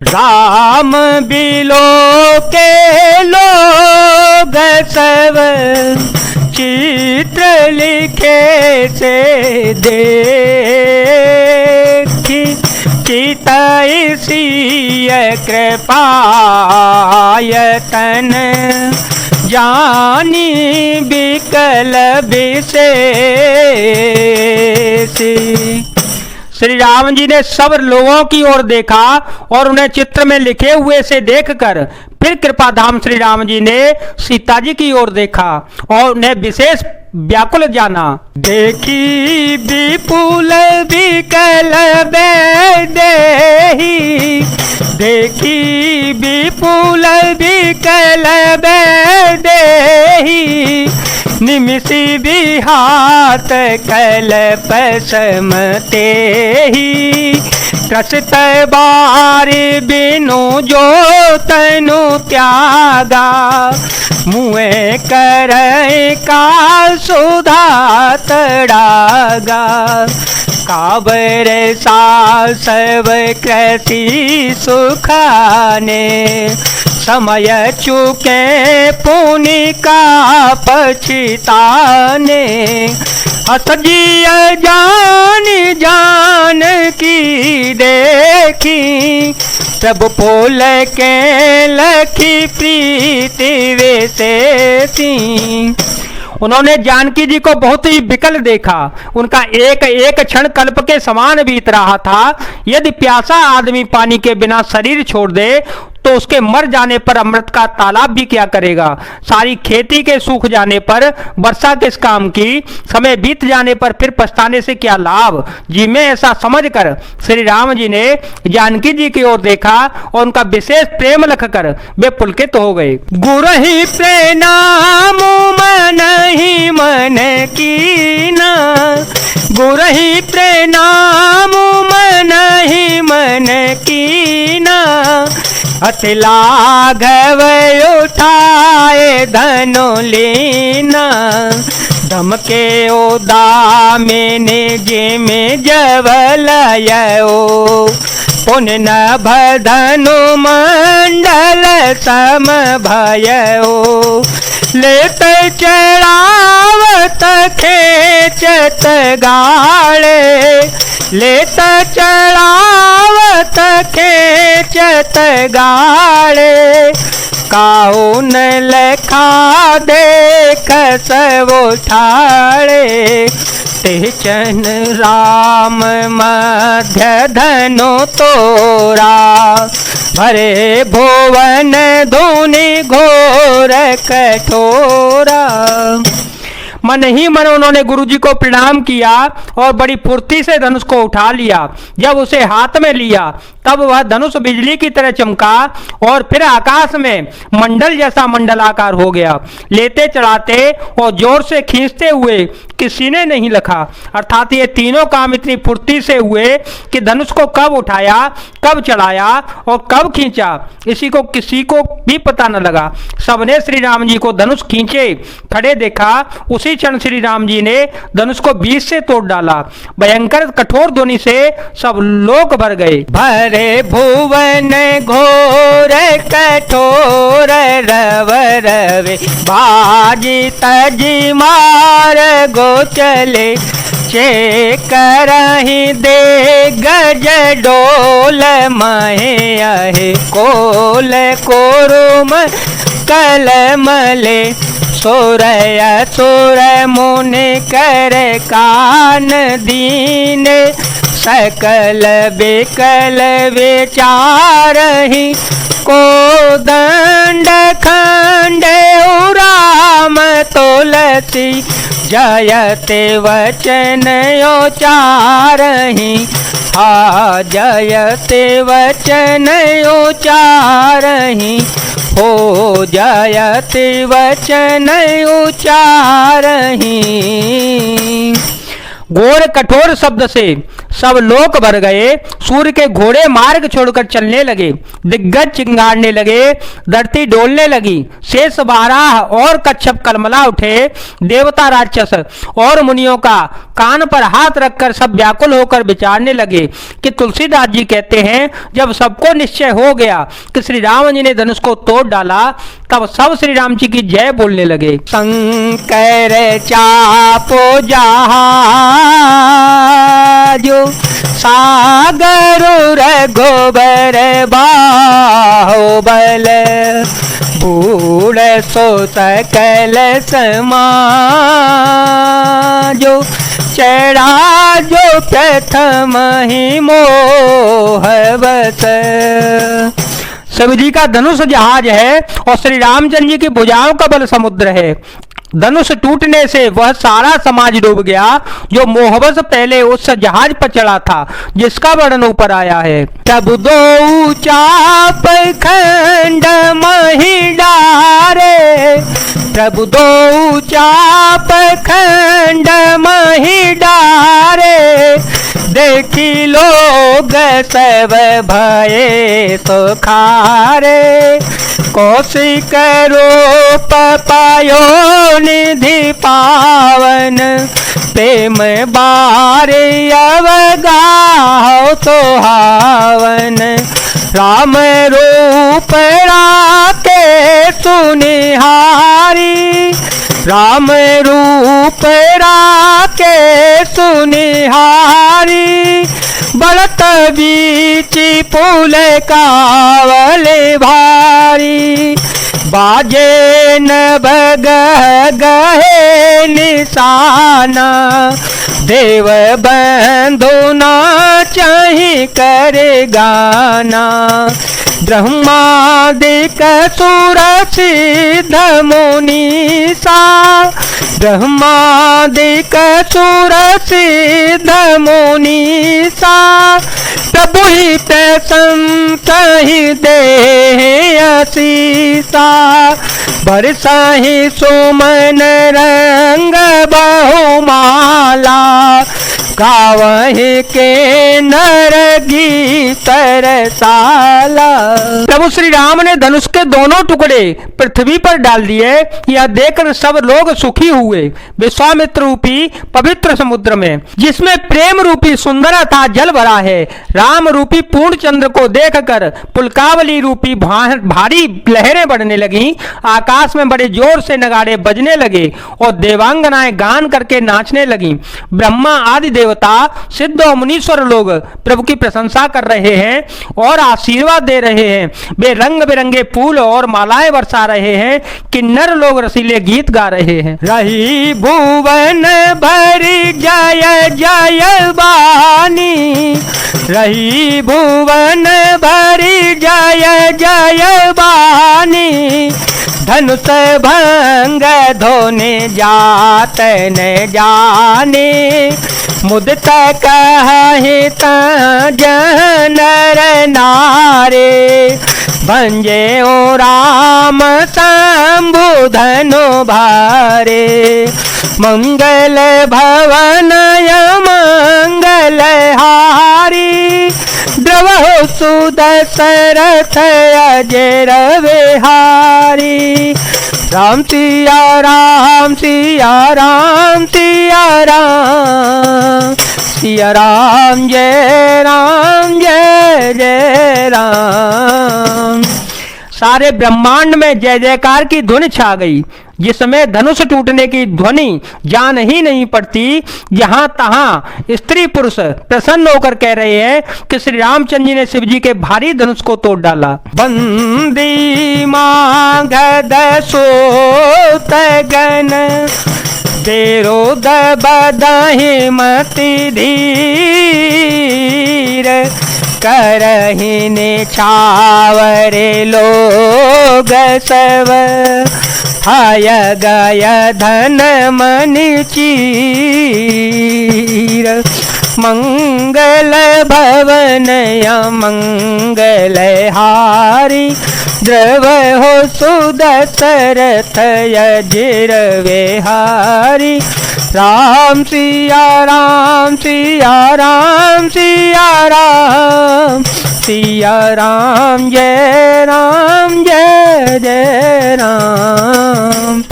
Ram below के लोग सब चित्र लिखे से देखी चितई सिय कृपायतन जानी बिकल विशेषी। श्री राम जी ने सब लोगों की ओर देखा और उन्हें चित्र में लिखे हुए से देखकर फिर कृपाधाम श्री राम जी ने सीता जी की ओर देखा और उन्हें विशेष व्याकुल जाना। देखी विपुल विकल देही, देखी विपुल विकल देही, निमिषि विहात कल्प समते ही, त्रसित बारि बिनु जो तनु त्यागा, मुए करे का सुधा तड़ागा, काबर सा सब कृषि सुखाने, समय चुके पुनि का पछिताने, असजिय जान जान की देखी, प्रभु पोल के लखी प्रीति विशेषी। उन्होंने जानकी जी को बहुत ही विकल देखा, उनका एक एक क्षण कल्प के समान बीत रहा था। यदि प्यासा आदमी पानी के बिना शरीर छोड़ दे तो उसके मर जाने पर अमृत का तालाब भी क्या करेगा। सारी खेती के सूख जाने पर वर्षा किस काम की, समय बीत जाने पर फिर पछताने से क्या लाभ। जी में ऐसा समझकर श्री राम जी ने जानकी जी की ओर देखा और उनका विशेष प्रेम लखकर वे पुलकित हो गए। गुरहि प्रणाम मन ही मन कीना, गुरहि प्रणाम मन ही मन कीना, अति लाघव उठाए धनु लीना, धमके उदामिनी जी में जवलयो, पुण्य नभ धनु मंडल सम भयो, लेत चढ़ावत खेचत गाड़े, लेत चढ़ावत खेचत गाड़े, काउन लखा देख सब ठाड़े, तेचन राम मध्य धनु तोरा, भरे भुवन धुनि घोर कठोरा। मन ही मन उन्होंने गुरु जी को प्रणाम किया और बड़ी फुर्ती से धनुष को उठा लिया। जब उसे हाथ में लिया तब वह धनुष बिजली की तरह चमका और फिर आकाश में मंडल जैसा मंडलाकार हो गया। लेते चढ़ाते और जोर से खींचते हुए किसी ने नहीं लखा, अर्थात ये तीनों काम इतनी फुर्ती से हुए कि धनुष को कब उठाया, कब चढ़ाया और कब खींचा इसी को किसी को भी पता न लगा। सबने श्री राम जी को धनुष खींचे खड़े देखा। उसी क्षण श्री राम जी ने धनुष को बीच से तोड़ डाला। भयंकर कठोर ध्वनि से सब लोग भर गए। भरे भुवन घोर कठोर रव रवे, बाजी तजी मार गो चले, चे करही दे गज डोल महे आहे, कोल कोरुम कल मले, सोरय सोर मुन कर कान दीन, सकल बिकल विचारहि, को दंड खंड राम तुलसी, जयते वचन उचारहि, हा जयते वचन उचारहि, हो जयते वचन उचारहि। घोर कठोर शब्द से सब लोक भर गए। सूर्य के घोड़े मार्ग छोड़कर चलने लगे, दिग्गज चिंगारने लगे, धरती डोलने लगी, शेष बारह और कच्छप कलमला उठे। देवता राक्षस और मुनियों का कान पर हाथ रखकर सब व्याकुल होकर विचारने लगे कि तुलसीदास जी कहते हैं जब सबको निश्चय हो गया कि श्री राम जी ने धनुष को तोड़ डाला, तब सब श्री राम जी की जय बोलने लगे। शंकर चापो जहाजो सागर रघुबर बाहुबल, बूढ़ सो सकल समाजो, चढ़ा जो प्रथम ही मोहवत। शिव जी का धनुष जहाज है और श्री रामचंद्र जी की भुजाओं का बल समुद्र है। धनुष टूटने से वह सारा समाज डूब गया जो मोहवश पहले उस जहाज पर चढ़ा था, जिसका वर्णन ऊपर आया है। तब दो चाप खंड मही डारे, प्रभु दो चाप खंड मही डारे, देखी लोग सब भये सुखारे, कौशिक रूप पायो निधि पावन, प्रेम बारे अवगाहो सुहावन, राम रूप राके सुनिहारी, राम रूप राके सुनिहारी, बढ़त बीची पुल कावले भारी, बाजे न बगह गहे निशाना, देव बंधु ना चाही करे गाना, ब्रह्मादिक सुर सिद्ध मुनीसा, ब्रह्मादिक सुर सिद्ध मुनीसा, प्रभु ही प्रसन्न ही दे आशीषा, बरसाहि सुमन रंग बहुमाला, गावहि के नर गीत रसाला। प्रभु श्री राम ने धनुष के दोनों टुकड़े पृथ्वी पर डाल दिए। यह देखकर सब लोग सुखी हुए। विश्वामित्र रूपी पवित्र समुद्र में, जिसमें प्रेम रूपी सुंदर था जल भरा है, राम रूपी पूर्ण चंद्र को देखकर पुलकावली रूपी भारी लहरें बढ़ने लगी। आकाश में बड़े जोर से नगाड़े बजने लगे और देवांगनाएं गान करके नाचने लगी। ब्रह्मा आदि देवता, सिद्ध और मुनीश्वर लोग प्रभु की प्रशंसा कर रहे हैं और आशीर्वाद दे रहे हैं। वे रंग बिरंगे फूल और मालाएं बरसा रहे हैं। किन्नर लोग रसीले गीत गा रहे हैं। रही भुवन भरी जय जय बानी, रही भुवन भरी जय जय बानी, धनुष भंग धोने जात न जाने, मुदित कहि जनर नारे, भंजे ओ राम शंभु धनु भारे, मंगल भवन मंगल हारी, द्रवहु सुदशरथ अजर विहारी, राम सिया राम सिया राम सिया राम, सिया राम जय जय राम। सारे ब्रह्मांड में जय जयकार की ध्वनि छा गई, जिसमें धनुष टूटने की ध्वनि जान ही नहीं पड़ती। जहां तहां स्त्री पुरुष प्रसन्न होकर कह रहे हैं कि श्री रामचंद्र जी ने शिव जी के भारी धनुष को तोड़ डाला। बंदी मांगद सोत गन, तेरो दबदहि मति धीर, करहि निछावरे लोग सब, हाय गय धन मनि चीर, मंगल भवन मंगल हारी, द्रव हो सुदशरथ अजिर विहारी। राम सिया राम सिया राम सिया राम, सिया राम जय जय राम।